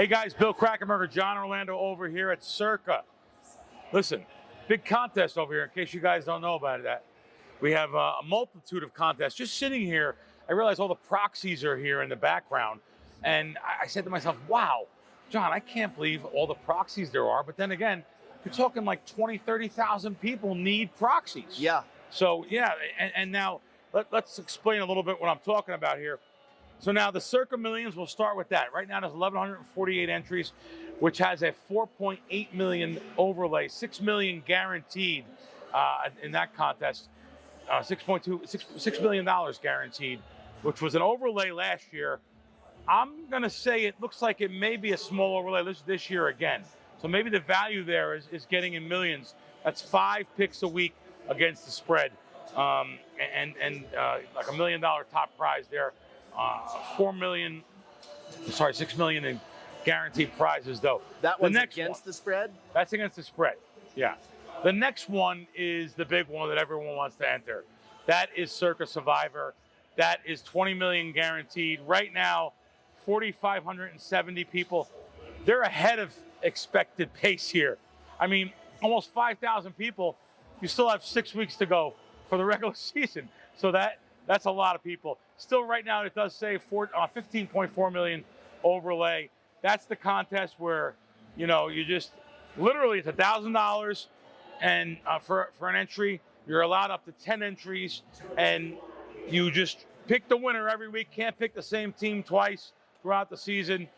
Hey guys, Bill Krackomberger, Jon Orlando over here at Circa. Listen, big contest over here in case you guys don't know about that. We have a multitude of contests. Just sitting here, I realized all the proxies are here in the background. And I said to myself, wow, Jon, I can't believe all the proxies there are. But then again, you're talking like 20, 30,000 people need proxies. Yeah. So yeah, and now let's explain a little bit what I'm talking about here. So now the Circa Millions, we'll start with that. Right now there's 1,148 entries, which has a 4.8 million overlay, 6 million guaranteed in that contest, $6 million guaranteed, which was an overlay last year. I'm gonna say it looks like it may be a small overlay this year again. So maybe the value there is getting in millions. That's 5 picks a week against the spread, and like $1 million top prize there. 6 million in guaranteed prizes though. That one's against the spread? That's against the spread, yeah. The next one is the big one that everyone wants to enter. That is Circa Survivor. That is 20 million guaranteed. Right now, 4,570 people. They're ahead of expected pace here. I mean, almost 5,000 people. You still have 6 weeks to go for the regular season. So that's a lot of people. Still right now, it does say 15.4 million overlay. That's the contest where, you know, you just, literally it's $1,000 and for an entry, you're allowed up to 10 entries and you just pick the winner every week. Can't pick the same team twice throughout the season.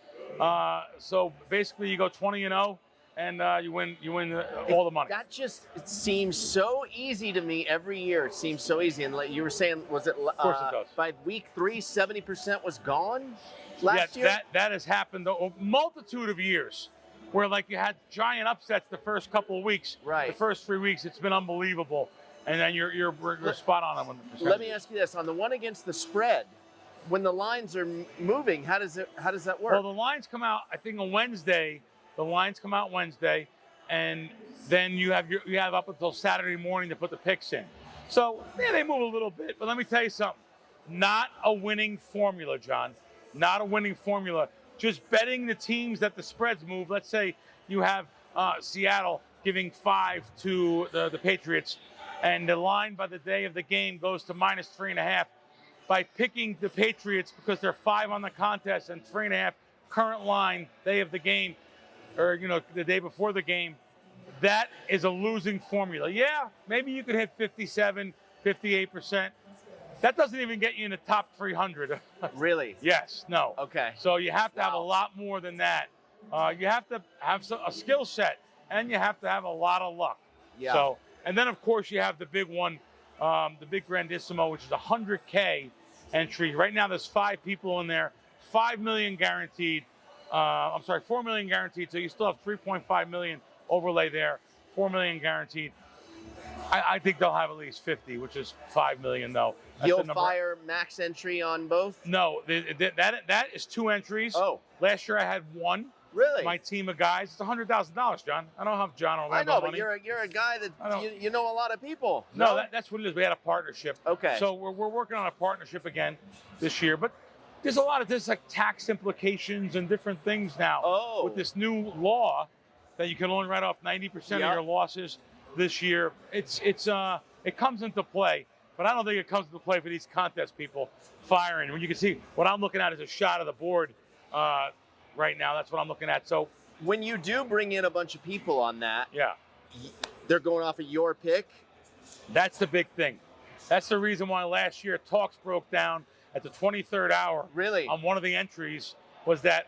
So basically you go 20-0 and you win all the money. That just, it seems so easy to me every year. It seems so easy. And like you were saying, was it, of course it does. By week 3, 70% was gone last year? That has happened a multitude of years where like you had giant upsets the first couple of weeks. Right. The first 3 weeks, it's been unbelievable. And then you're spot on the percentage. Let me ask you this. On the one against the spread, when the lines are moving, how does that work? Well, the lines come out, I think, on Wednesday. The lines come out Wednesday, and then you have up until Saturday morning to put the picks in. So yeah, they move a little bit, but let me tell you something. Not a winning formula, Jon. Not a winning formula. Just betting the teams that the spreads move. Let's say you have Seattle giving 5 to the Patriots, and the line by the day of the game goes to -3.5. By picking the Patriots because they're 5 on the contest and 3.5 current line day of the game, or you know, the day before the game, that is a losing formula. Yeah, maybe you could hit 57, 58%. That doesn't even get you in the top 300. Really? Yes, no. Okay. So you have to have a lot more than that. You have to have a skill set, and you have to have a lot of luck. Yeah. So, and then of course you have the big one, the big Grandissimo, which is a 100K entry. Right now there's 5 people in there, 5 million guaranteed. 4 million guaranteed, so you still have 3.5 million overlay there, 4 million guaranteed. I think they'll have at least 50, which is 5 million though. That's You'll fire max entry on both? No, that is 2 entries. Oh. Last year I had 1. Really? My team of guys. It's $100,000, Jon. I don't have Jon Orlando money. I know, but you're a guy that you know a lot of people. No, that's what it is. We had a partnership. Okay. So we're working on a partnership again this year, but there's a lot of this like tax implications and different things now with this new law that you can only write off 90% of your losses this year. It comes into play, but I don't think it comes into play for these contest people firing. When you can see what I'm looking at is a shot of the board right now. That's what I'm looking at. So when you do bring in a bunch of people on that, yeah, they're going off of your pick. That's the big thing. That's the reason why last year talks broke down at the 23rd hour. Really? On one of the entries was that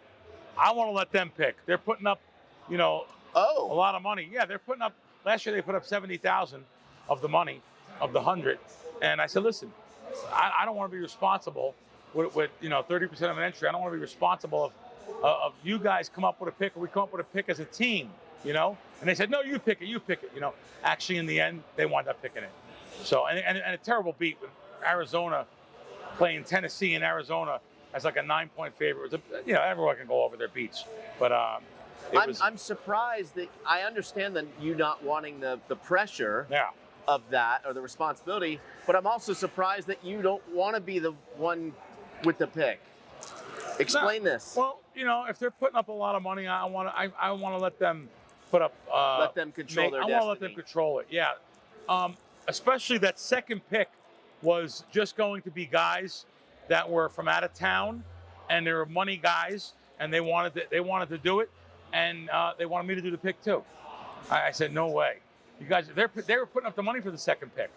I want to let them pick. They're putting up, you know, a lot of money. Yeah, they're putting up, last year they put up 70,000 of the money, of the 100. And I said, listen, I don't want to be responsible with you know, 30% of an entry. I don't want to be responsible of you guys come up with a pick or we come up with a pick as a team, you know? And they said, no, you pick it, you know? Actually, in the end, they wound up picking it. So, and a terrible beat with Arizona playing Tennessee and Arizona as like a 9-point favorite. You know, everyone can go over their beats, but I'm surprised that I understand that you not wanting the pressure of that or the responsibility, but I'm also surprised that you don't want to be the one with the pick. Explain this. Well, if they're putting up a lot of money, I want to let them put up. Let them control their destiny. I want to let them control it. Yeah. Especially that second pick was just going to be guys that were from out of town, and they were money guys, and they wanted to do it, and they wanted me to do the pick too. I said, no way. You guys, they were putting up the money for the second pick,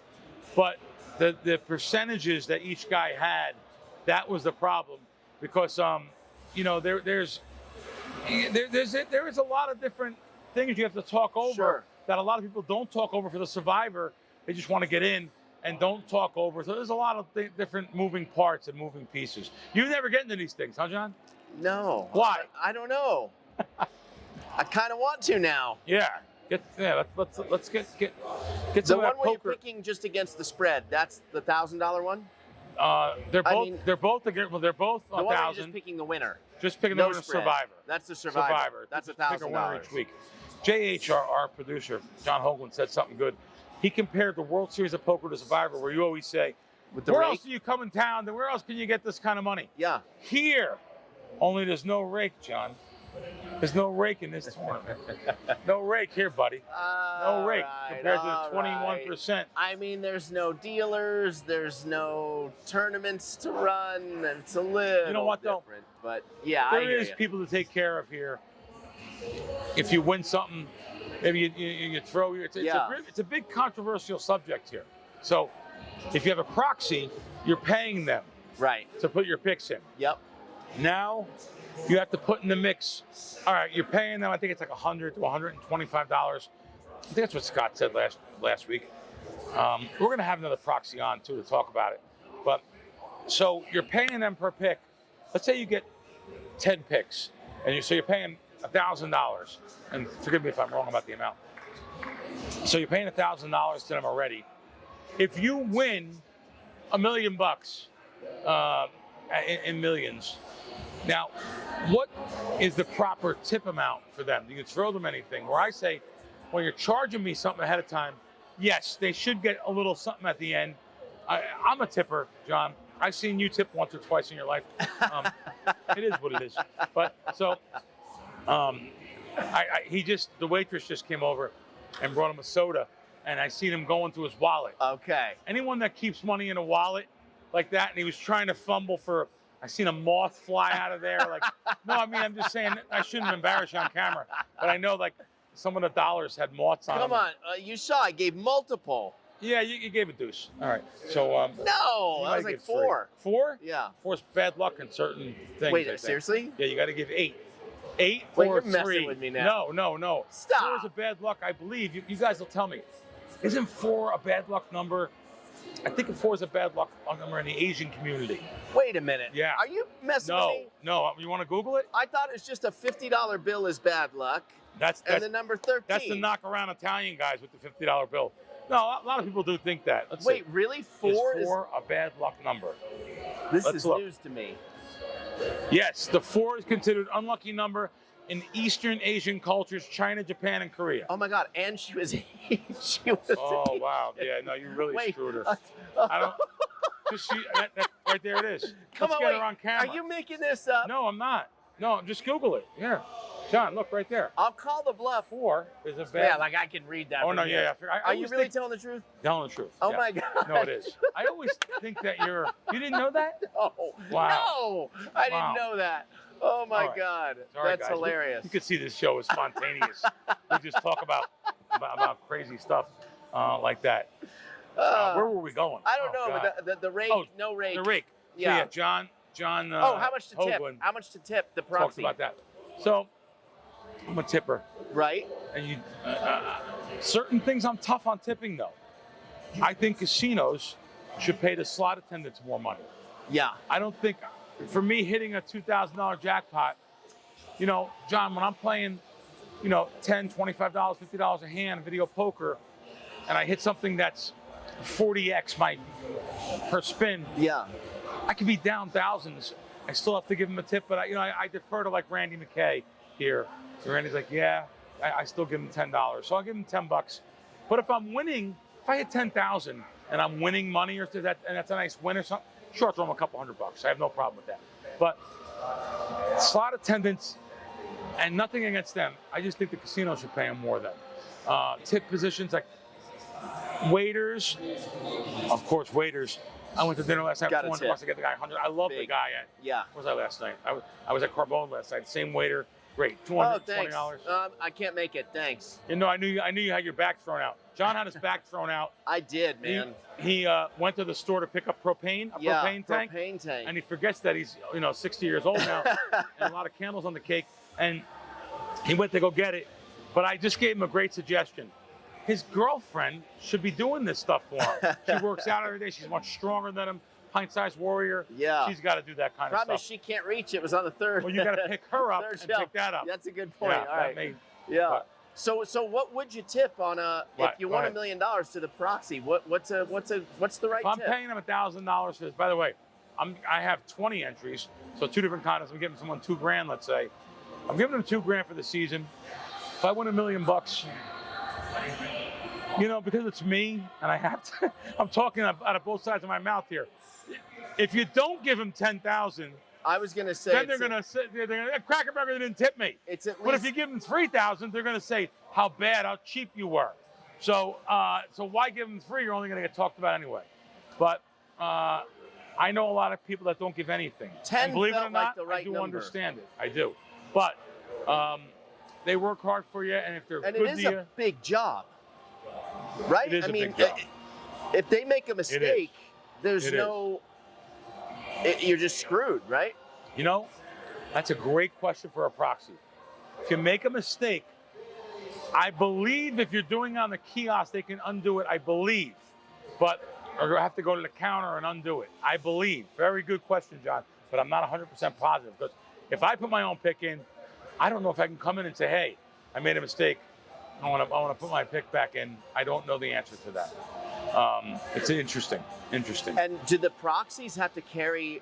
but the percentages that each guy had, that was the problem, because there is a lot of different things you have to talk over that a lot of people don't talk over for the survivor. They just want to get in and don't talk over. So there's a lot of different moving parts and moving pieces. You never get into these things, huh, John? No. Why? I don't know. I kind of want to now. Yeah. Let's get some the of that one where poker. you're picking just against the spread. That's the $1,000 one. They're both the one where you're 1,000. just picking the winner. Just picking the winner. Spread. Survivor. That's the survivor. That's Pick a winner $1,000 each week. JH, our producer, John Hoagland, said something good. He compared the World Series of Poker to Survivor, where you always say, where else do you come in town? Then where else can you get this kind of money? Yeah. Here. Only there's no rake, John. There's no rake in this tournament. No rake here, buddy. No rake compared to the 21%. I mean, there's no dealers. There's no tournaments to run. It's a little You know what, different. though? But yeah, There is people to take care of here. If you win something, maybe you throw. It's a big controversial subject here. So if you have a proxy, you're paying them to put your picks in. Yep. Now you have to put in the mix. All right, you're paying them. I think it's like $100 to $125. I think that's what Scott said last week. We're going to have another proxy on too to talk about it. But so you're paying them per pick. Let's say you get 10 picks, and so you're paying $1,000. And forgive me if I'm wrong about the amount. So you're paying $1,000 to them already. If you win $1 million in millions. Now, what is the proper tip amount for them? You can throw them anything. Where I say, when you're charging me something ahead of time, yes, they should get a little something at the end. I'm a tipper, John. I've seen you tip once or twice in your life. It is what it is. But so, the waitress just came over and brought him a soda, and I seen him going through his wallet. Okay. Anyone that keeps money in a wallet like that, and he was trying to fumble for, I seen a moth fly out of there. Like, no, I mean, I'm just saying, I shouldn't embarrass you on camera, but I know like some of the dollars had moths on them. Come on, you saw I gave multiple. Yeah, you gave a deuce. All right, so no, I was like 4. 4? Yeah. 4's bad luck in certain things. Wait, seriously? Yeah, you got to give 8. 8 Wait, or you're 3. messing with me now. No. Stop. 4 is a bad luck, I believe. You guys will tell me. Isn't 4 a bad luck number? I think 4 is a bad luck number in the Asian community. Wait a minute. Yeah. Are you messing with me? No. You want to Google it? I thought it's just a $50 bill is bad luck. And the number 13. That's the knock around Italian guys with the $50 bill. No, a lot of people do think that. Wait, really? 4 is 4 a bad luck number? This is news to me. Yes, the 4 is considered unlucky number in Eastern Asian cultures, China, Japan, and Korea. Oh my God! And she was. Oh wow! Yeah, no, you really screwed her. I don't. Just see that right there. It is. Let's get her on camera. Are you making this up? No, I'm not. No, just Google it. Yeah, John, look right there. I'll call the bluff. 4 is a bad. Yeah, like I can read that. Oh no, yeah. Are you really telling the truth? Telling the truth. Oh my God! No, it is. I always think that you didn't know that. Oh wow! No, I didn't know that. Oh my God, sorry, that's guys. hilarious. You can see this show is spontaneous. We just talk about crazy stuff like that. Where were we going? I don't know, but the rake, no rake. The rake. Yeah, so John. How much to tip? Hoagland How much to tip the proxy? Talked about that. So I'm a tipper. Right. And certain things I'm tough on tipping though. I think casinos should pay the slot attendants more money. Yeah. I don't think. For me, hitting a $2,000 jackpot, John, when I'm playing, $10, $25, $50 a hand video poker, and I hit something that's 40x my per spin, I could be down thousands. I still have to give him a tip, but I defer to like Randy McKay here. So Randy's like, yeah, I still give him $10, so I'll give him $10. But if I'm winning, if I hit 10,000 and I'm winning money and that's a nice win or something. Sure, I'll throw them a couple $100. I have no problem with that. But slot attendants, and nothing against them. I just think the casino should pay them more than tip positions like waiters. Of course, waiters. I went to dinner last night. $400 to get the guy 100. I love the guy at. Yeah. Where was I last night? I was at Carbone last night. Same waiter. Great. $220. I can't make it. Thanks. You know, I knew you had your back thrown out. John had his back thrown out. I did, man. He went to the store to pick up propane, propane tank, and he forgets that he's 60 years old now, and a lot of candles on the cake. And he went to go get it, but I just gave him a great suggestion. His girlfriend should be doing this stuff for him. She works out every day. She's much stronger than him. Pint-sized warrior. Yeah. She's got to do that kind of stuff. Problem is she can't reach. It was on the third. Well, you got to pick her up and pick that up. That's a good point. Yeah, all right. So what would you tip on if you won $1 million to the Proxy? What's the right tip? I'm paying him $1,000 for this. By the way, I have 20 entries, so 2 different contests. I'm giving someone $2,000, let's say. I'm giving them $2,000 for the season. If I win $1 million, because it's me and I have to, I'm talking out of both sides of my mouth here. If you don't give him $10,000, I was going to say, then they're going to say, Krackomberger didn't tip me. But if you give them $3,000, they're going to say how bad, how cheap you were. So why give them $3? You're only going to get talked about anyway. But I know a lot of people that don't give anything. 10 and believe it or not, like the right I do number. understand it. I do. But they work hard for you, and if they're good to you, and it is a big job, right? It is a big job. If they make a mistake, there's you're just screwed, right? That's a great question for a proxy. If you make a mistake, I believe if you're doing it on the kiosk, they can undo it, I believe. Or have to go to the counter and undo it. I believe. Very good question, John, but I'm not 100% positive. Because if I put my own pick in, I don't know if I can come in and say, hey, I made a mistake. I want to put my pick back in. I don't know the answer to that. It's interesting. And do the proxies have to carry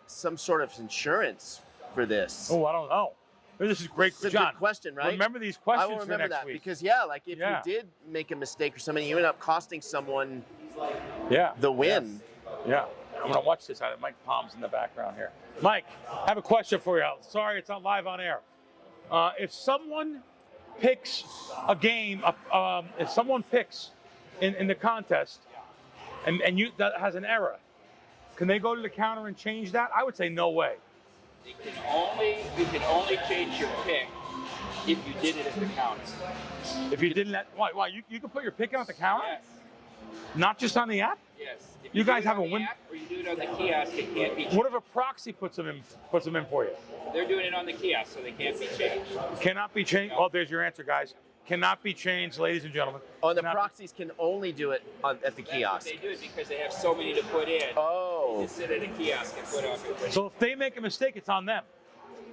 some sort of insurance for this? Oh, I don't know. This is great, John. John. Good question, right? Remember these questions I will remember for next that week. Because if you did make a mistake or something, you end up costing someone the win. Yeah. I'm going to watch this. Mike Palm's in the background here. Mike, I have a question for you. Sorry, it's not live on air. If someone picks a game, if someone picks in the contest, and that has an error, can they go to the counter and change that? I would say no way. You can only change your pick if you did it at the counter. If you didn't, why? You can put your pick in at the counter? Yes. Not just on the app? Yes. If you guys have a win. Or you do it on the kiosk, it can't be changed. What if a proxy puts them in for you? They're doing it on the kiosk, so they can't be changed. Cannot be changed. No. Oh, there's your answer, guys. Cannot be changed, ladies and gentlemen. Oh, the proxies can only do it at the kiosk. They do it because they have so many to put in. Oh. They just sit at a kiosk and put on it. So if they make a mistake, it's on them.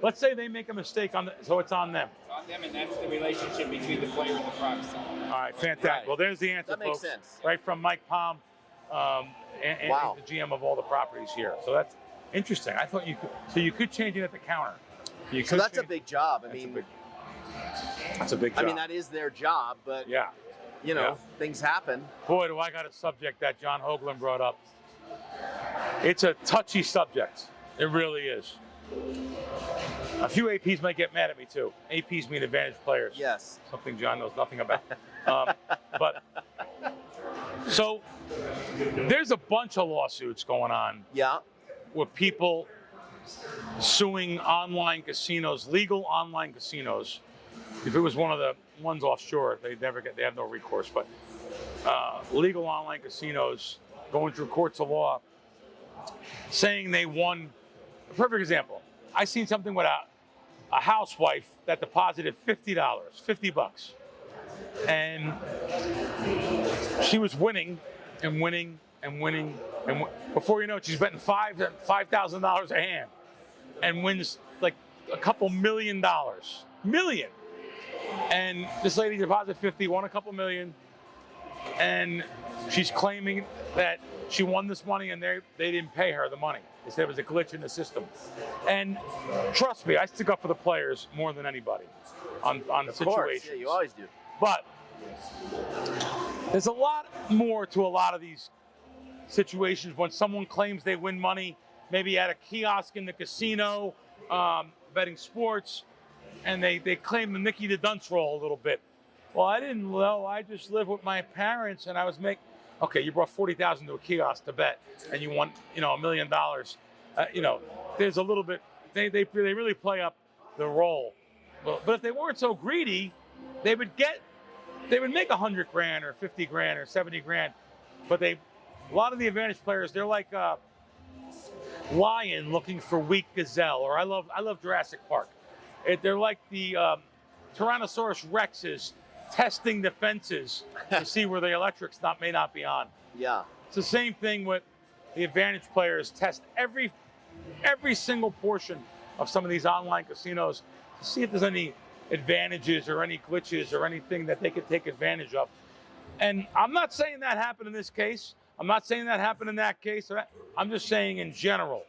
Let's say they make a mistake so it's on them. It's on them, and that's the relationship between the player and the proxy. All right, fantastic. Right. Well, there's the answer, that makes folks. Sense. Right from Mike Palm, and the GM of all the properties here. So that's interesting. I thought you could change it at the counter. So that's a big job. That's a big job. I mean, that is their job, but things happen. Boy, do I got a subject that John Hoagland brought up. It's a touchy subject. It really is. A few APs might get mad at me too. APs mean advantage players. Yes. Something John knows nothing about. So there's a bunch of lawsuits going on. Yeah. With people suing online casinos, legal online casinos. If it was one of the ones offshore, they have no recourse. But legal online casinos going through courts of law, saying they won. A perfect example. I seen something with a housewife that deposited $50, and she was winning and winning and winning, and before you know it, she's betting $5,000 a hand, and wins like a couple $1 million. And this lady deposited 50, won a couple million, and she's claiming that she won this money and they didn't pay her the money. They said it was a glitch in the system. And trust me, I stick up for the players more than anybody on the situation. Of course, yeah, you always do. But there's a lot more to a lot of these situations when someone claims they win money maybe at a kiosk in the casino, betting sports, and they claim the Nicky the Dunce role a little bit. Well, I didn't know. I just lived with my parents, and I was making. Okay, you brought $40,000 to a kiosk to bet, and you won, $1 million. There's a little bit. They really play up the role. But if they weren't so greedy, they would make $100 grand or $50 grand or $70 grand. But a lot of the advantage players, they're like a lion looking for weak gazelle, or I love Jurassic Park. They're like the Tyrannosaurus Rexes testing the fences to see where the electrics may not be on. Yeah. It's the same thing with the advantage players. Test every single portion of some of these online casinos to see if there's any advantages or any glitches or anything that they could take advantage of. And I'm not saying that happened in this case. I'm not saying that happened in that case. I'm just saying in general,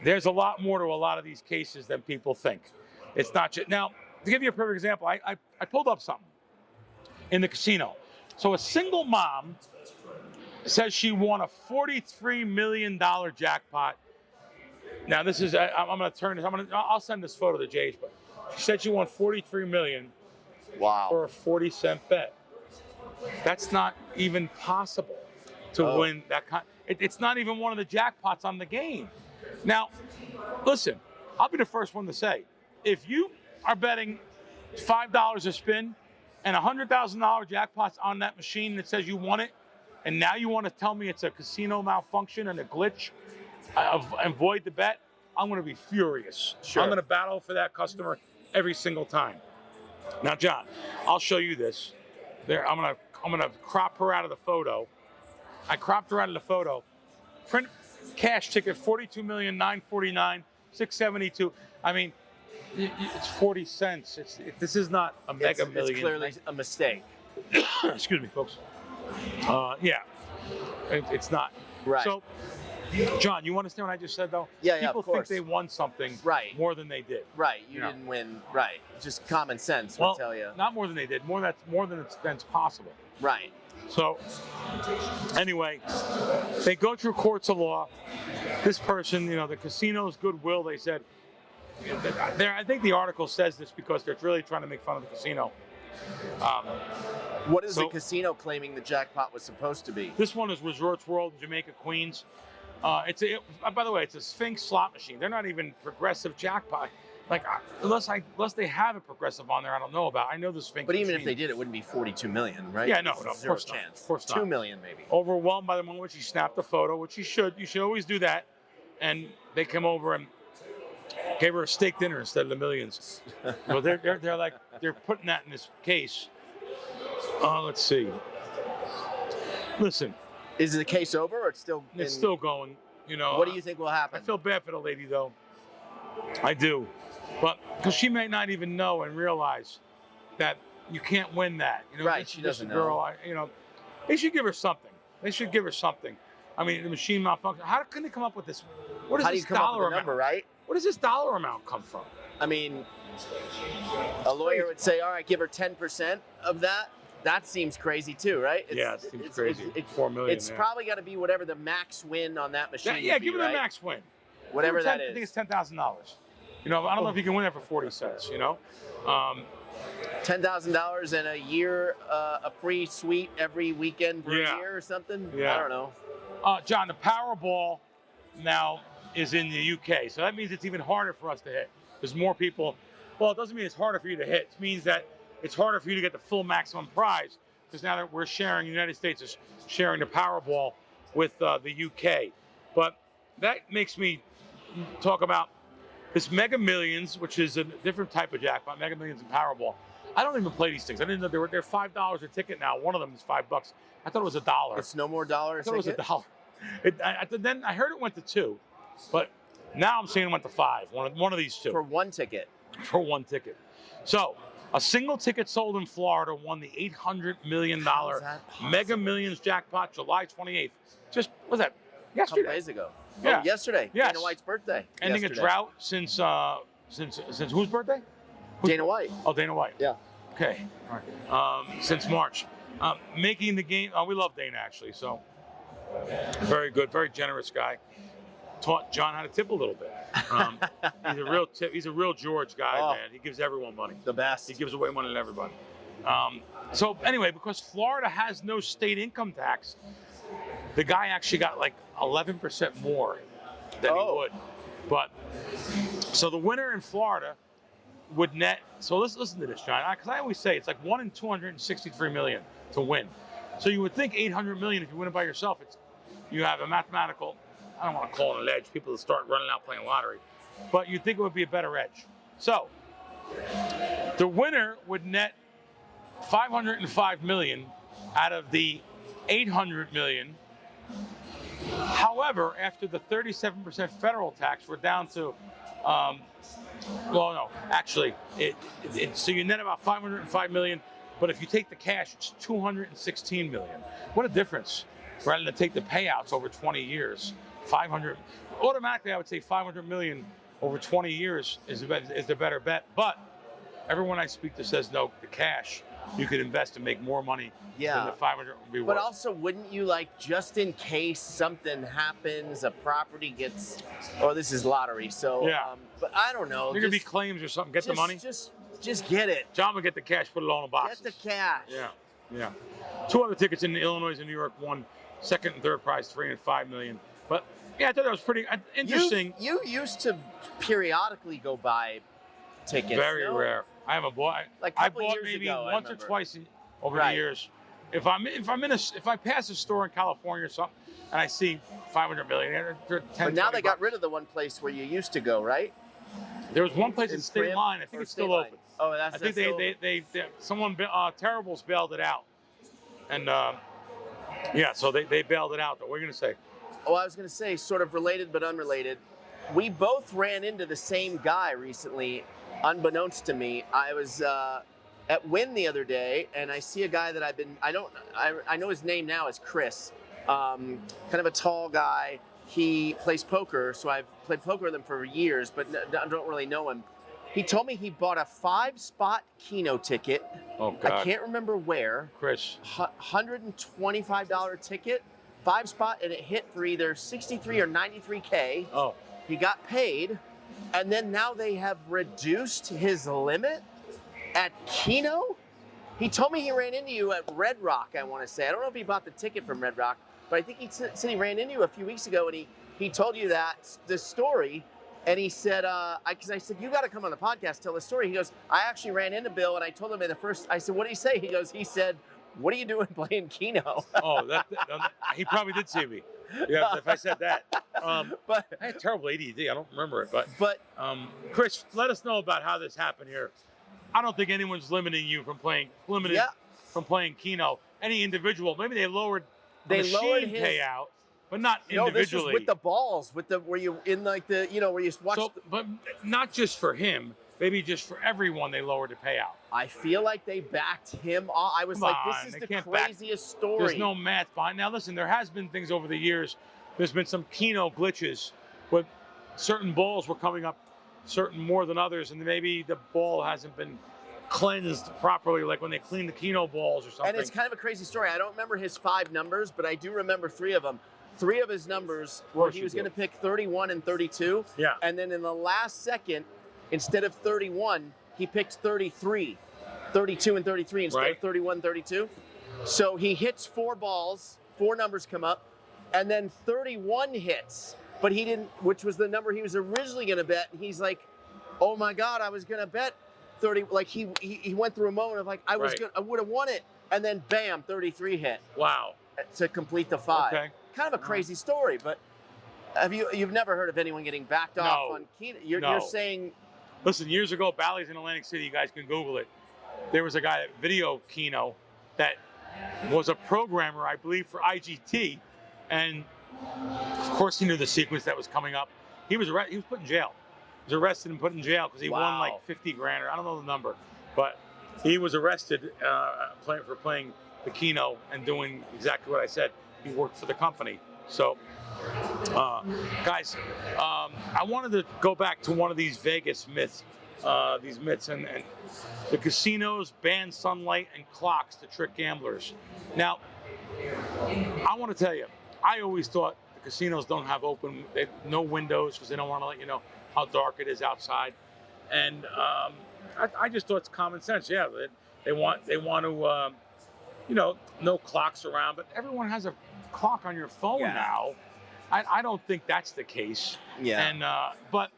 there's a lot more to a lot of these cases than people think. It's not just, now, to give you a perfect example, I pulled up something in the casino. So a single mom says she won a $43 million jackpot. Now this is, I'm going to turn this, I'll send this photo to Jage, but she said she won $43 million for a 40-cent bet. That's not even possible to win that kind. It's not even one of the jackpots on the game. Now, listen, I'll be the first one to say, if you are betting $5 a spin and $100,000 jackpots on that machine that says you won it, and now you want to tell me it's a casino malfunction and a glitch and void the bet, I'm going to be furious. Sure. I'm going to battle for that customer every single time. Now, John, I'll show you this. There, I'm gonna crop her out of the photo. I cropped her out of the photo. Print cash ticket, $42,949,672. I mean, it's 40 cents. This is not a mega million. It's clearly a mistake. Excuse me, folks. Yeah, it's not. Right. So, John, you understand what I just said, though? Yeah, People of course. think they won something more than they did. Right, you didn't win. Right, just common sense would tell you. Not more than they did. More than it's possible. Right. So, anyway, they go through courts of law. This person, the casino's goodwill, they said, I think the article says this because they're really trying to make fun of the casino. What is the casino claiming the jackpot was supposed to be? This one is Resorts World in Jamaica, Queens. By the way, it's a Sphinx slot machine. They're not even progressive jackpot. Like, unless they have a progressive on there, I don't know about. I know the Sphinx. But even machine. if they did, it wouldn't be 42 million, right? Yeah, no, of Zero course chance. not. Of course not. 2 million, maybe. Overwhelmed by the moment she snapped the photo, which you should always do that. And they come over and gave her a steak dinner instead of the millions. So they're putting that in this case. Let's see. Listen. Is the case over, or it's still? It's still going. What do you think will happen? I feel bad for the lady, though. I do, but because she may not even know and realize that you can't win that. Right? She doesn't know. They should give her something. I mean, the machine malfunction. How can they come up with this? What is How do this you come up dollar with a amount? number, right? Where does this dollar amount come from? I mean, a lawyer would say, all right, give her 10% of that. That seems crazy too, right? It seems crazy. It's $4 million. It's probably got to be whatever the max win on that machine. Yeah, give her the max win. Whatever that is. I think it's $10,000. I don't know if you can win that for 40 cents. $10,000 and a year, a free suite every weekend for a year or something. Yeah. I don't know. John, the Powerball now is in the UK, so that means it's even harder for us to hit. There's more people. Well, it doesn't mean it's harder for you to hit. It means that it's harder for you to get the full maximum prize because now that we're sharing, the United States is sharing the Powerball with the UK. But that makes me talk about this Mega Millions, which is a different type of jackpot, Mega Millions and Powerball. I don't even play these things. I didn't know they're $5 a ticket now. One of them is $5. I thought it was $1. It's no more $1 a ticket? I thought it was $1. Then I heard it went to 2, but now I'm seeing it went to 5. One of these two. For one ticket. For one ticket. So, a single ticket sold in Florida won the $800 million Mega Millions jackpot July 28th. Just, what's that? Yesterday. A couple days ago. Yeah. Oh, yesterday. Yes. Dana White's birthday. Ending a drought since whose birthday? Dana White. Oh, Dana White. Yeah. Okay. All right. Since March. Making the game, we love Dana actually, so very good, very generous guy. taught John how to tip a little bit. He's a real George guy, man. He gives everyone money. The best. He gives away money to everybody. So anyway, because Florida has no state income tax, the guy actually got like 11% more than he would. But so the winner in Florida would net. So let's listen to this, John, because I always say it's like 1 in 263 million to win. So you would think 800 million if you win it by yourself. You have a mathematical. I don't want to call it an edge. People that start running out playing lottery, but you'd think it would be a better edge. So the winner would net 505 million out of the 800 million. However, after the 37% federal tax, we're down to, so you net about 505 million, but if you take the cash, it's 216 million. What a difference, rather than take the payouts over 20 years. Automatically, I would say 500 million over 20 years is the better bet, but everyone I speak to says no, the cash, you could invest and make more money than the 500 would be worth. But also, wouldn't you like, just in case something happens, a property gets, this is lottery, so, but I don't know. There could be claims or something, get the money? Just get it. John would get the cash, put it all in a box. Get the cash. Yeah. 2 other tickets in Illinois and New York won second and third prize, 3 and 5 million. But yeah, I thought that was pretty interesting. You used to periodically go buy tickets. Very rare. I haven't bought. I bought maybe once or twice over the years. If I pass a store in California or something and I see 500 million, but now they got rid of the one place where you used to go, right? There was one place in State Line. I think it's still open. Oh, that's. I think they someone Terribles bailed it out, and so they bailed it out. What were you gonna say? Oh, I was gonna say sort of related but unrelated. We both ran into the same guy recently. Unbeknownst to me, I was at Wynn the other day, and I see a guy that I know his name now is Chris, kind of a tall guy. He plays poker, so I've played poker with him for years, but I don't really know him. He told me he bought a 5-spot Keno ticket. Oh, God. I can't remember where. Chris. $125 ticket, 5-spot, and it hit for either 63 or 93K. Oh. He got paid. And then now they have reduced his limit at Keno. He told me he ran into you at Red Rock, I want to say. I don't know if he bought the ticket from Red Rock, but I think he said he ran into you a few weeks ago, and he told you this story. And he said, because I said, you got to come on the podcast, tell the story. He goes, I actually ran into Bill, and I told him I said, what did he say? He said, what are you doing playing Keno? Oh, he probably did see me. Yeah, if I said that. But I had terrible ADD. I don't remember it. But Chris, let us know about how this happened here. I don't think anyone's limiting you from playing Keno. Any individual, maybe they lowered the machine payout, but not individually. No, this was with the balls, where you in like the where you watch. But not just for him. Maybe just for everyone, they lowered the payout. I feel like they backed him. I was like, this is the craziest story. There's no math behind. Now, listen, there has been things over the years. There's been some Keno glitches where certain balls were coming up, certain more than others, and maybe the ball hasn't been cleansed properly, like when they clean the Keno balls or something. And it's kind of a crazy story. I don't remember his 5 numbers, but I do remember 3 of them. 3 of his numbers were he was going to pick 31 and 32. Yeah. And then in the last second, instead of 31, he picked 33, 32 and 33 instead of 31, 32. So he hits 4 balls, 4 numbers come up, and then 31 hits, but he didn't, which was the number he was originally going to bet. And he's like, oh my God, I was going to bet 30. Like he went through a moment of like, I would have won it. And then bam, 33 hit. Wow. To complete the 5. Okay. Kind of a crazy story, but you've never heard of anyone getting backed off on Keno? You're saying. Listen, years ago, Bally's in Atlantic City, you guys can Google it. There was a guy at Video Keno that was a programmer, I believe, for IGT. And of course, he knew the sequence that was coming up. He was put in jail. He was arrested and put in jail because he won like 50 grand, or I don't know the number. But he was arrested for playing the Keno and doing exactly what I said. He worked for the company. So, guys, I wanted to go back to one of these Vegas myths, and the casinos ban sunlight and clocks to trick gamblers. Now, I want to tell you, I always thought the casinos don't have no windows because they don't want to let you know how dark it is outside. And I just thought it's common sense. Yeah, they want to, no clocks around, but everyone has a clock on your phone now. I don't think that's the case. Yeah. And but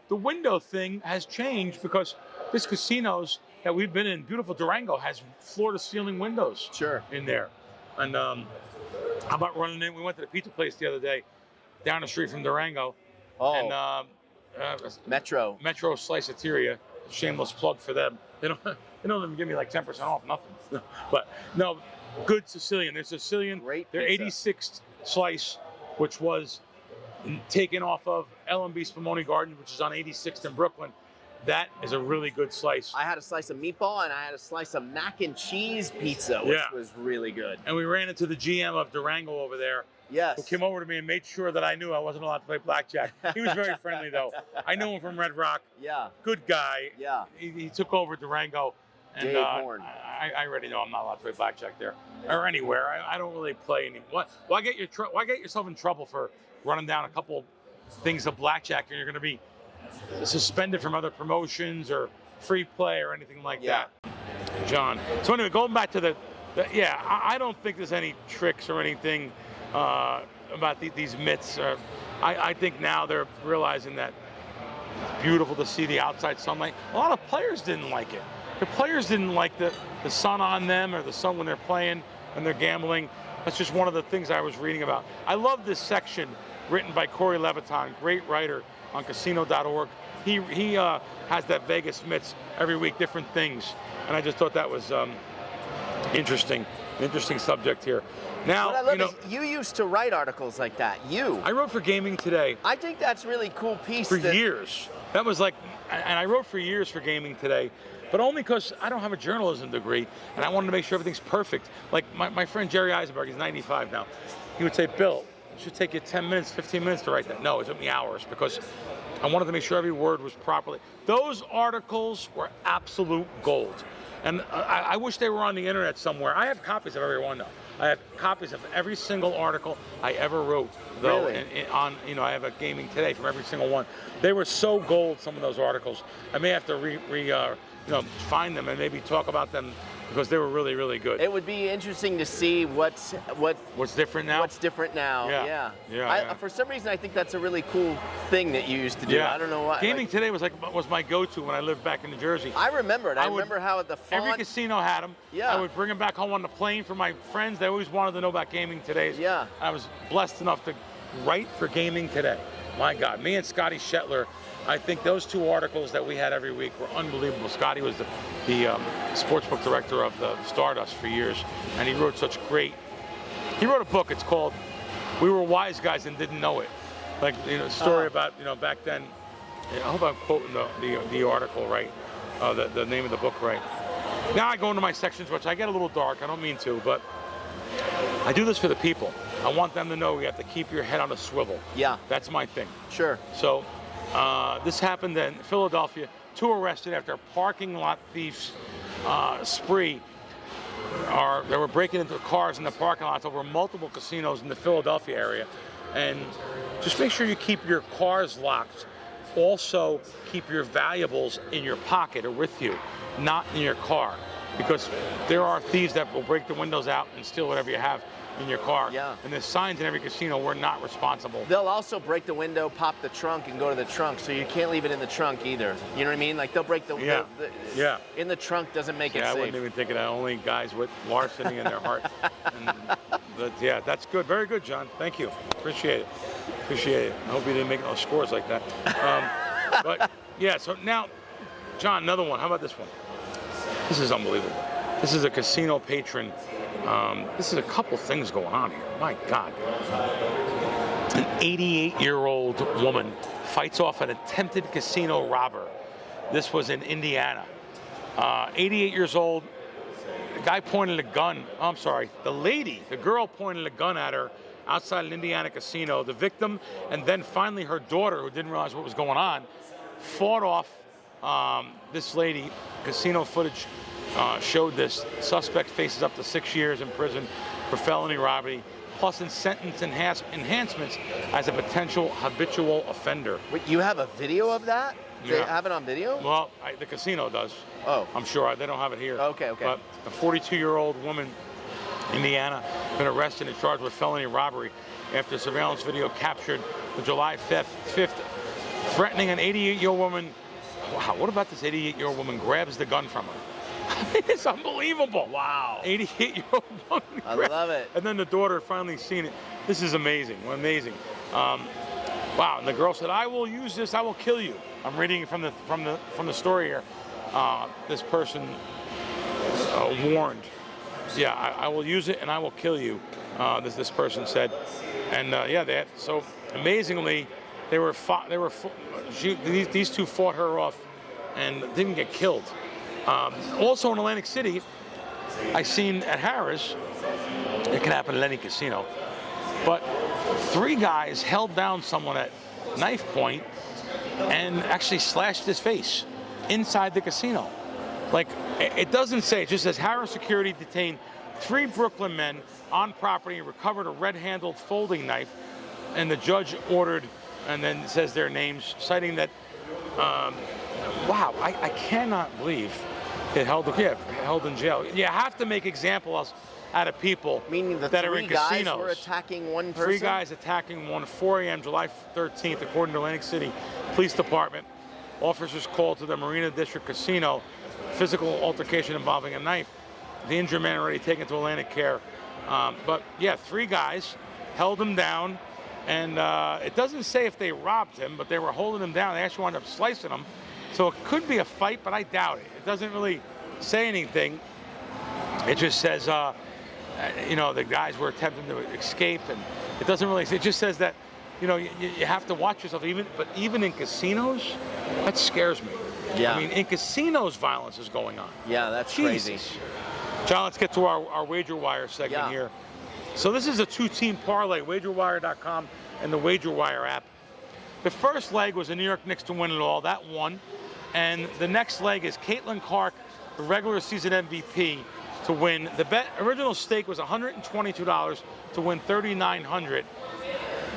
the window thing has changed because this casinos that we've been in, beautiful Durango, has floor-to-ceiling windows. Sure. In there. And how about running in? We went to the pizza place the other day, down the street from Durango. Oh. And Metro Sliceteria. Shameless plug for them. They don't even give me like 10% off, nothing. But no, good Sicilian. They're Sicilian. Great Their pizza. 86th slice, which was taken off of L&B Spumoni Garden, which is on 86th in Brooklyn. That is a really good slice. I had a slice of meatball and I had a slice of mac and cheese pizza, which was really good. And we ran into the GM of Durango over there, Yes. who came over to me and made sure that I knew I wasn't allowed to play blackjack. He was very friendly, though. I knew him from Red Rock. Yeah. Good guy. Yeah. He took over Durango. And Dave Horn. I already know I'm not allowed to play blackjack there or anywhere. I don't really play anymore. Why get yourself in trouble for running down a couple things of blackjack and you're going to be suspended from other promotions or free play or anything like that, John? So anyway, going back to I don't think there's any tricks or anything about these myths. I think now they're realizing that it's beautiful to see the outside sunlight. A lot of players didn't like it. The players didn't like the sun on them or the sun when they're playing and they're gambling. That's just one of the things I was reading about. I love this section written by Corey Leviton, great writer on casino.org. He has that Vegas myths every week, different things. And I just thought that was interesting subject here. Now, what I love is you used to write articles like that. I wrote for Gaming Today. I think that's a really cool piece. For years. That was like, and I wrote for years for Gaming Today, but only because I don't have a journalism degree, and I wanted to make sure everything's perfect. Like my friend Jerry Eisenberg, he's 95 now. He would say, Bill, it should take you 10 minutes, 15 minutes to write that. No, it took me hours because I wanted to make sure every word was properly. Those articles were absolute gold. And I wish they were on the internet somewhere. I have copies of every one, though. I have copies of every single article I ever wrote, though. Really? I have a Gaming Today from every single one. They were so gold, some of those articles. I may have to find them and maybe talk about them because they were really, really good. It would be interesting to see what's different now. What's different now? Yeah. For some reason, I think that's a really cool thing that you used to do. I don't know why. Gaming Today was my go-to when I lived back in New Jersey. I remember it. I remember how the font. Every casino had them. Yeah. I would bring them back home on the plane for my friends. They always wanted to know about Gaming Today. Yeah. I was blessed enough to write for Gaming Today. My God, me and Scotty Shetler. I think those two articles that we had every week were unbelievable. Scotty was the sportsbook director of the Stardust for years, and he wrote he wrote a book. It's called We Were Wise Guys and Didn't Know It. Like, a story about, back then. I hope I'm quoting the article right, the name of the book right. Now I go into my sections, which I get a little dark. I don't mean to, but I do this for the people. I want them to know you have to keep your head on a swivel. Yeah. That's my thing. Sure. So this happened in Philadelphia. 2 arrested after a parking lot thief's spree. They were breaking into cars in the parking lots over multiple casinos in the Philadelphia area. And just make sure you keep your cars locked. Also, keep your valuables in your pocket or with you, not in your car. Because there are thieves that will break the windows out and steal whatever you have in your car. Yeah. And there's signs in every casino, we're not responsible. They'll also break the window, pop the trunk, and go to the trunk, so you can't leave it in the trunk either. You know what I mean? Like, they'll break the in the trunk doesn't make it safe. I wouldn't even think of that. Only guys with larceny in their heart. But yeah, that's good. Very good, John. Thank you. Appreciate it. I hope you didn't make no scores like that. But yeah, so now, John, another one. How about this one? This is unbelievable. This is a casino patron. This is a couple things going on here. My God. An 88-year-old woman fights off an attempted casino robber. This was in Indiana. 88 years old. The guy pointed a gun. Oh, I'm sorry. The girl pointed a gun at her outside an Indiana casino. The victim, and then finally her daughter, who didn't realize what was going on, fought off this lady. Casino footage showed this. Suspect faces up to 6 years in prison for felony robbery, plus in sentence enhancements as a potential habitual offender. Wait, you have a video of that? They Yeah. have it on video? Well, the casino does. Oh. I'm sure. They don't have it here. Okay. But a 42-year-old woman, Indiana, been arrested and charged with felony robbery after surveillance video captured the July 5th threatening an 88-year-old woman. Wow, what about this 88-year-old woman grabs the gun from her? It's unbelievable. Wow. 88-year-old woman. I love it. And then the daughter finally seen it. This is amazing. Amazing. Wow. And the girl said, "I will use this. I will kill you." I'm reading from the story here. This person warned. Yeah, I will use it and I will kill you. This person said, and yeah, so amazingly, these two fought her off and didn't get killed. Also in Atlantic City, I seen at Harris, it can happen at any casino, but 3 guys held down someone at knife point and actually slashed his face inside the casino. Like, it doesn't say, it just says Harris Security detained 3 Brooklyn men on property and recovered a red-handled folding knife, and the judge ordered, and then it says their names, citing that, wow, I cannot believe it held in jail. You have to make examples out of people Meaning the that are in 3 guys casinos. were attacking one person? 3 guys attacking one 4 a.m. July 13th, according to Atlantic City Police Department. Officers called to the Marina District Casino, physical altercation involving a knife. The injured man already taken to Atlantic Care. But yeah, 3 guys held him down, and it doesn't say if they robbed him, but they were holding him down. They actually wound up slicing him. So it could be a fight, but I doubt it. It doesn't really say anything. It just says, the guys were attempting to escape, and it doesn't really say. It just says that, you have to watch yourself. Even in casinos, that scares me. Yeah. I mean, in casinos, violence is going on. Yeah, that's Jesus. crazy. John, let's get to our Wagerwire segment here. So this is a 2-team parlay, Wagerwire.com and the Wagerwire app. The first leg was the New York Knicks to win it all. That won. And the next leg is Caitlin Clark, the regular season MVP, to win. The original stake was $122 to win $3,900.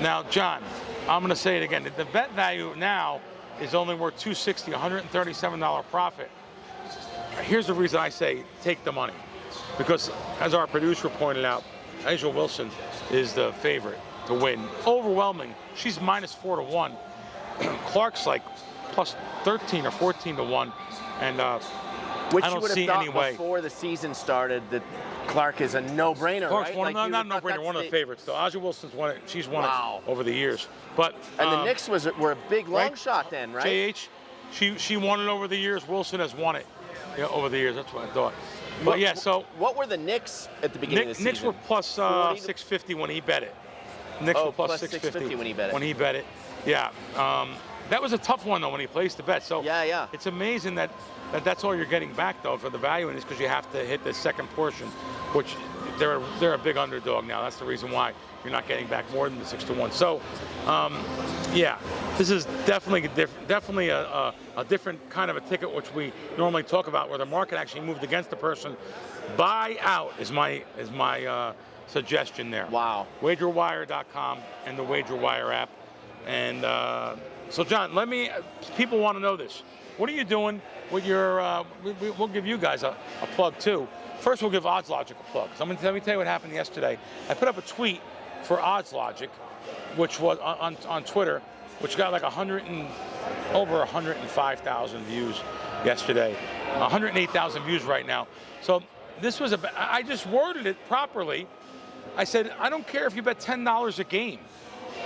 Now, John, I'm going to say it again. The bet value now is only worth $260, $137 profit. Here's the reason I say take the money. Because, as our producer pointed out, Asia Wilson is the favorite to win. Overwhelming. She's -4 to 1. Clark's like plus 13 or 14 to 1. And Which I you don't would see have any thought way. before the season started that Clark is a no-brainer, Clark's right? one, Like, not you no would thought brainer, one of the that's favorites. So Aja Wilson's won it. She's won Wow. it over the years. But And the Knicks were a big long right? shot then, right? JH, she won it over the years. Wilson has won it over the years. That's what I thought. But yeah, so What were the Knicks at the beginning of the Knicks season? were plus 40 to 650 when he bet it. Knicks were plus 650 when he bet it. When he bet it, yeah. That was a tough one though when he placed the bet. So Yeah. it's amazing that's all you're getting back though for the value in this, because you have to hit the second portion, which they're a big underdog now. That's the reason why you're not getting back more than the 6 to 1. So yeah, this is definitely a different kind of a ticket, which we normally talk about, where the market actually moved against the person. Buy out is my suggestion there. Wow. Wagerwire.com and the Wagerwire app. And so, John, people want to know this. What are you doing with your, we'll give you guys a plug too. First, we'll give OddsLogic a plug. So let me tell you what happened yesterday. I put up a tweet for OddsLogic, which was on Twitter, which got like over 105,000 views yesterday. 108,000 views right now. So this was I just worded it properly. I said, I don't care if you bet $10 a game.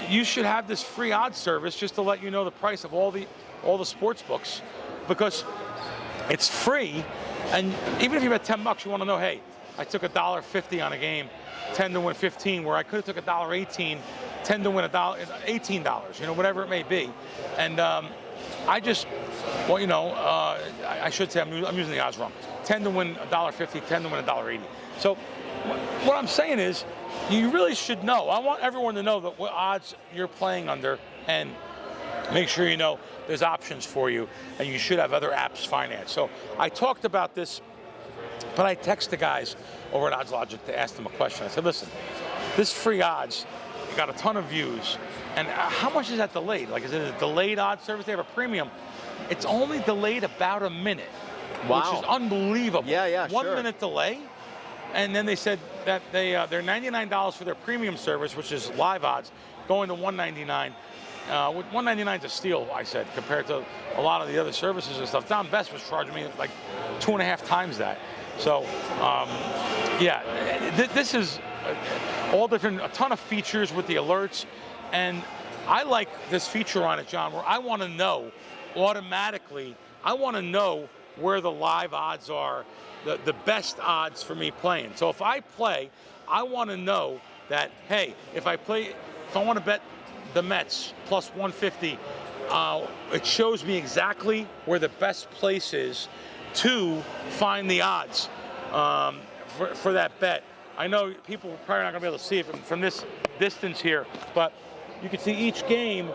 You should have this free odds service just to let you know the price of all the sports books, because it's free. And even if you bet $10, you want to know, hey, I took $1.50 on a game, 10 to win 15, where I could have took $1.18, 10 to win $18, whatever it may be. And I just, I should say I'm using the odds wrong. 10 to win $1.50, 10 to win $1.80. So what I'm saying is, you really should know. I want everyone to know that what odds you're playing under, and make sure you know there's options for you, and you should have other apps financed. So I talked about this, but I text the guys over at OddsLogic to ask them a question. I said, listen, this free odds, you got a ton of views. And how much is that delayed? Like, is it a delayed odds service? They have a premium. It's only delayed about a minute, Wow. which is unbelievable. Yeah, 1 sure. minute delay. And then they said that they're $99 for their premium service, which is live odds, going to $199. With $199 is a steal, I said, compared to a lot of the other services and stuff. Don Best was charging me like 2.5 times that. So, this is all different, a ton of features with the alerts. And I like this feature on it, John, where I want to know automatically, I want to know where the live odds are, the best odds for me playing. So if I play, I want to know that, hey, if I want to bet the Mets plus 150, it shows me exactly where the best place is to find the odds for that bet. I know people are probably not going to be able to see it from this distance here, but you can see each game,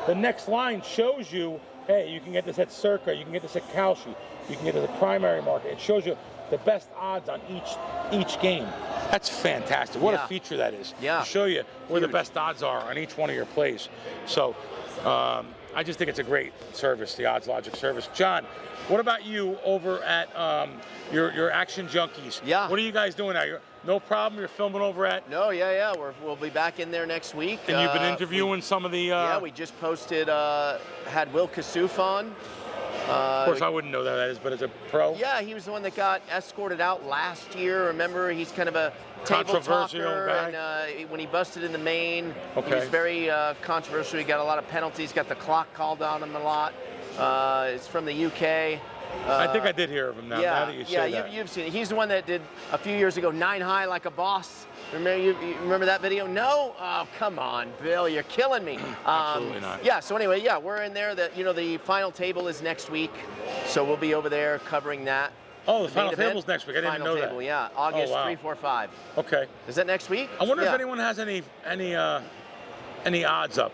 the next line shows you, hey, you can get this at Circa, you can get this at Kalshi, you can get it at the primary market. It shows you the best odds on each game. That's fantastic. What a feature that is. Yeah. To show you where the best odds are on each one of your plays. So I just think it's a great service, the OddsLogic service. John, what about you over at your Action Junkies? Yeah. What are you guys doing now? No problem, you're filming over at? No, yeah. We'll be back in there next week. And you've been interviewing some of the... yeah, we just posted, had Will Kassouf on. Of course, I wouldn't know that is, but as a pro? Yeah, he was the one that got escorted out last year. Remember, he's kind of a table Controversial talker, guy. and when he busted in the main, he Okay. was very controversial. He got a lot of penalties, got the clock called on him a lot. It's from the UK. I think I did hear of him now. Now that you say that. You've seen it. He's the one that did a few years ago 9 high like a boss. Remember you remember that video? No? Oh, come on, Bill, you're killing me. Absolutely not. Yeah. So anyway, yeah, we're in there. The final table is next week, so we'll be over there covering that. Oh, the final main event, table's next week. I didn't final know table, that. Yeah, August Oh, wow. 3, 4, 5. Okay. Is that next week? I wonder if Yeah. anyone has any odds up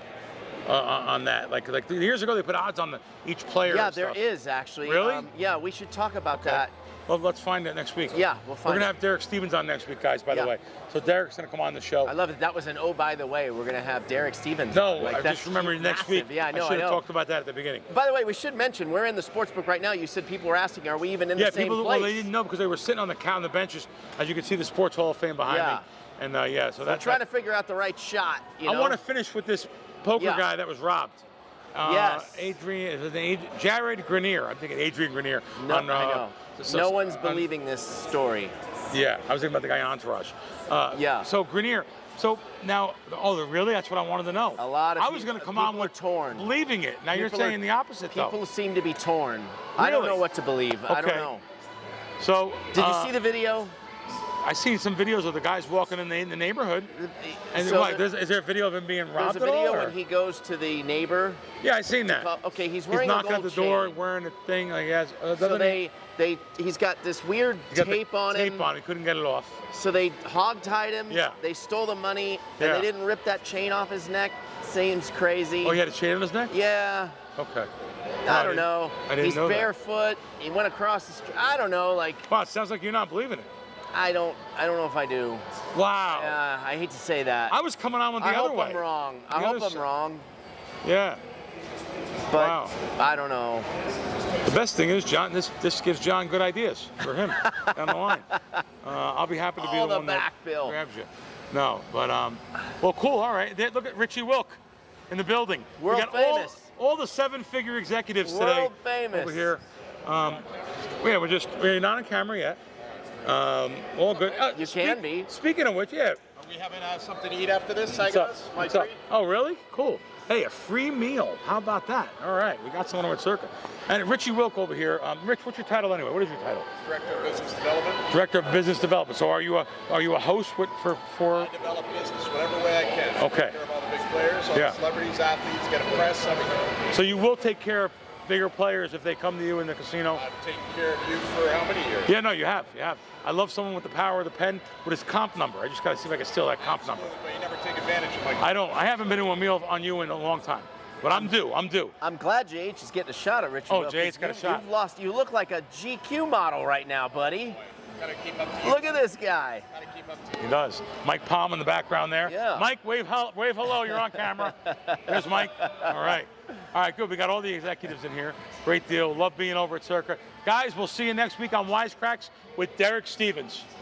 on that. Like years ago, they put odds on each player. Yeah, and there stuff. is actually. Really? Yeah, we should talk about that. Well, let's find that next week. Yeah, we'll We're find gonna it. have Derek Stevens on next week, guys. By Yeah. the way, so Derek's gonna come on the show. I love it. That was an oh, by the way, we're going to have Derek Stevens. No, Like, I that's just remembered next massive. week. Yeah, I know. should have talked about that at the beginning. By the way, we should mention we're in the sportsbook right now. You said people were asking, are we even in the same people. place? Well, they didn't know because they were sitting on the benches, as you can see the Sports Hall of Fame behind Yeah. me. And so We're that's trying to figure out the right shot. You know? I want to finish with this poker Yeah. guy that was robbed. Yes. Jared Grenier. I'm thinking Adrian Grenier. No, on, I know. No one's on- believing this story. Yeah, I was thinking about the guy on Entourage. Yeah. So Grenier. So now, really? That's what I wanted to know. A lot of I was going to come on with torn. believing it. Now you're People are- saying the opposite, though. People seem to be torn. I don't Really? know what to believe. I don't Okay. know. So Did you see the video? I seen some videos of the guys walking in the neighborhood. And So what? there- Is there a video of him being There's robbed a video at all? Or? when he goes to the neighbor. Yeah, I seen that. Okay, he's He's wearing a knocking gold at the door, chain. wearing a thing like he has. So doesn't he? he's got this weird He got the tape on him. Tape on. He couldn't get it off. So they hog-tied him. Yeah. They stole the money, and Yeah. they didn't rip that chain off his neck. Seems crazy. Oh, he had a chain on his neck? Yeah. Okay. I don't know. I didn't He's know that. barefoot. He went across the street. I don't know. Like Wow, it sounds like you're not believing it. I don't know if I do. Wow. I hate to say that. I was coming on with the I other hope way. I'm wrong. The I hope other I'm side. wrong. Yeah. But Wow. I don't know. The best thing is, John, this gives John good ideas for him down the line. I'll be happy to be All the the one back, that Bill. grabs you. No, but well, cool. All right. Look at Richie Wilk in the building. World we got famous. All the 7-figure executives today World famous. over here. We're not on camera yet. All good. You can be. Speaking of which, yeah. Are we having something to eat after this? What's up? What's up? Oh, really? Cool. Hey, a free meal. How about that? All right, we got someone with Circa. And Richie Wilk over here. Rich, what's your title anyway? What is your title? Director of Business Development. Director of Business Development. So are you a host for? I develop business whatever way I can. Okay. Take care of all the big players, all Yeah. the celebrities, athletes, get a press, everything. So you will take care of bigger players if they come to you in the casino. I've taken care of you for how many years? Yeah, no, you have. I love someone with the power of the pen with his comp number. I just got to see if I can steal that comp number. But you never take advantage of my. I haven't been to a meal on you in a long time, but I'm due. I'm glad JH is getting a shot at Richie. Oh, Wilk, JH got a 'cause shot. You've lost. You look like a GQ model right now, buddy. Gotta keep up to you. Look at this guy. Gotta keep up to you. He does. Mike Palm in the background there. Yeah. Mike, wave hello. You're on camera. There's Mike. All right. All right, good. We got all the executives in here. Great deal. Love being over at Circa. Guys, we'll see you next week on WiseKracks with Derek Stevens.